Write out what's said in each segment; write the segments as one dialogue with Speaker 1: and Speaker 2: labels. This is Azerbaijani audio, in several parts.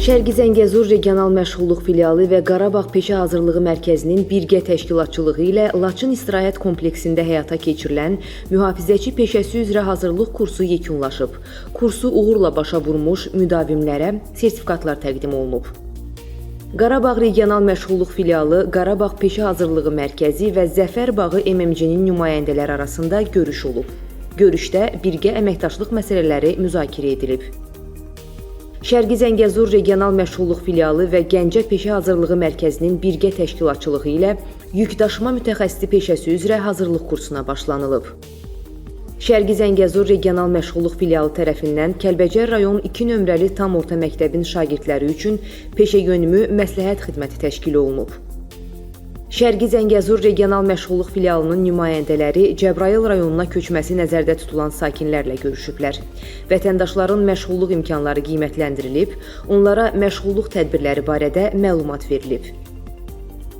Speaker 1: Şərqi Zəngəzur Regional Məşğulluq Filialı və Qarabağ Peşə Hazırlığı Mərkəzinin birgə təşkilatçılığı ilə Laçın İstirahət Kompleksində həyata keçirilən mühafizəçi peşəsi üzrə hazırlıq kursu yekunlaşıb. Kursu uğurla başa vurmuş müdavimlərə sertifikatlar təqdim olunub. Qarabağ Regional Məşğulluq Filialı, Qarabağ Peşə Hazırlığı Mərkəzi və Zəfər Bağı MMC-nin nümayəndələri arasında görüş olub. Görüşdə birgə əməkdaşlıq məsələləri müzakirə edilib. Şərqi Zəngəzur Regional Məşğulluq Filialı və Gəncə Peşə Hazırlığı Mərkəzinin birgə təşkilatçılığı ilə yükdaşıma mütəxəssisi peşəsi üzrə hazırlıq kursuna başlanılıb. Şərqi Zəngəzur Regional Məşğulluq Filialı tərəfindən Kəlbəcər rayon 2 nömrəli tam orta məktəbin şagirdləri üçün peşəyönümü məsləhət xidməti təşkil olunub. Şərqi Zəngəzur Regional Məşğulluq Filialının nümayəndələri Cəbrayıl rayonuna köçməsi nəzərdə tutulan sakinlərlə görüşüblər. Vətəndaşların məşğulluq imkanları qiymətləndirilib, onlara məşğulluq tədbirləri barədə məlumat verilib.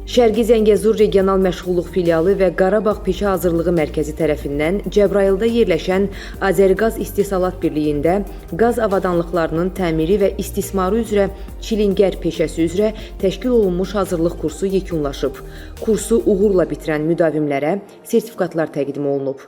Speaker 1: Şərqi Zəngəzur Regional Məşğulluq Filialı və Qarabağ Peşə Hazırlığı Mərkəzi tərəfindən Cəbrayılda yerləşən Azərqaz İstehsalat Birliyində qaz avadanlıqlarının təmiri və istismarı üzrə çilingər peşəsi üzrə təşkil olunmuş hazırlıq kursu yekunlaşıb. Kursu uğurla bitirən müdavimlərə sertifikatlar təqdim olunub.